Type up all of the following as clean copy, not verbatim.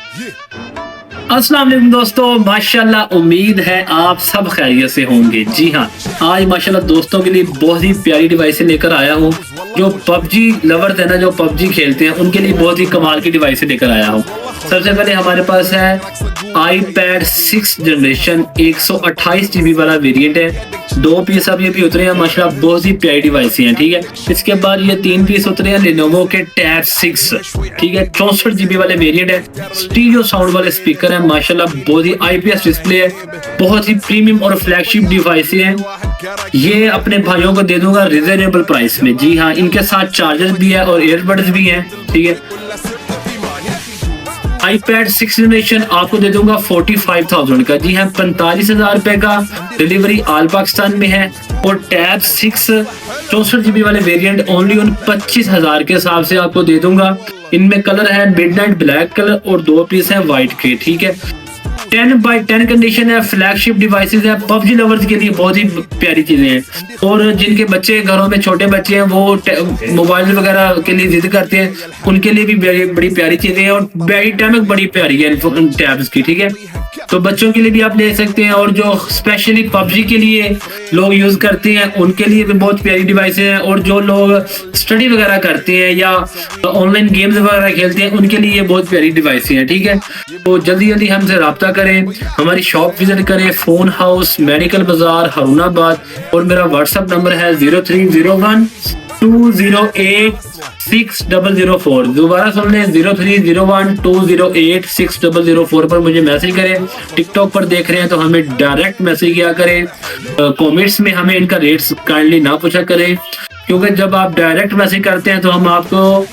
अस्सलाम वालेकुम दोस्तों, माशाल्लाह उम्मीद है आप सब खैरियत से होंगे। जी हाँ, आज माशाल्लाह दोस्तों के लिए बहुत ही प्यारी डिवाइसें लेकर आया हूँ। जो पबजी लवर्स है ना, जो पबजी खेलते हैं, उनके लिए बहुत ही कमाल की डिवाइसें लेकर आया हूँ। सबसे पहले हमारे पास है iPad 6 जनरेशन 128 GB वाला वेरिएंट है। 2 पीस अब ये भी उतरे हैं, माशाल्लाह बहुत ही प्यारी डिवाइस हैं। ठीक है, इसके बाद ये 3 पीस उतरे हैं Lenovo के Tab 6। ठीक है, 64 GB वाले वेरिएंट है। स्टीरियो साउंड वाले स्पीकर है, माशाल्लाह बहुत ही IPS डिस्प्ले है। बहुत ही प्रीमियम और फ्लैगशिप डिवाइस हैं। ये अपने भाइयों को दे दूंगा रिजनेबल प्राइस में। जी हाँ, इनके साथ चार्जर भी है और ईयरबड्स भी हैं। ठीक है, iPad 6 जनरेशन आपको दे दूंगा 45,000 का। जी हाँ, 45,000 रुपए का। डिलीवरी ऑल पाकिस्तान में है। और Tab 6 64 GB वाले वेरिएंट ओनली उन 25,000 के हिसाब से आपको दे दूंगा। इनमें कलर है मिडनाइट ब्लैक कलर और 2 पीस है व्हाइट के। ठीक है, 10x10 कंडीशन है। फ्लैगशिप डिवाइसेस है। पबजी लवर्स के लिए बहुत ही प्यारी चीजें हैं। और जिनके बच्चे घरों में छोटे बच्चे हैं, वो मोबाइल वगैरह के लिए जिद करते हैं, उनके लिए भी बड़ी प्यारी चीजें हैं। और बैटरी टाइम बड़ी प्यारी है टैब्स की। ठीक है, तो बच्चों के लिए भी आप ले सकते हैं। और जो स्पेशली पबजी के लिए लोग यूज करते हैं, उनके लिए भी बहुत प्यारी डिवाइसें हैं। और जो लोग स्टडी वगैरह करते हैं या ऑनलाइन गेम्स वगैरह खेलते हैं, उनके लिए ये बहुत प्यारी डिवाइसें हैं। ठीक है, तो जल्दी जल्दी हमसे रब्ता करें, हमारी शॉप विजिट करें, फोन हाउस मेडिकल बाजार हरुणाबाद। और मेरा व्हाट्सएप नंबर है 0301 208 6004। दोबारा सुन लें, 0301 208 6004 पर मुझे मैसेज करें। टिकटॉक पर देख रहे हैं तो हमें डायरेक्ट मैसेज किया करें। कमेंट्स में हमें इनका रेट्स काइंडली ना पूछा करें, क्योंकि जब आप डायरेक्ट मैसेज करते हैं तो हम आपको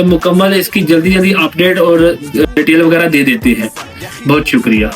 मुकम्मल इसकी जल्दी जल्दी अपडेट और डिटेल वगैरह दे देते हैं। बहुत शुक्रिया।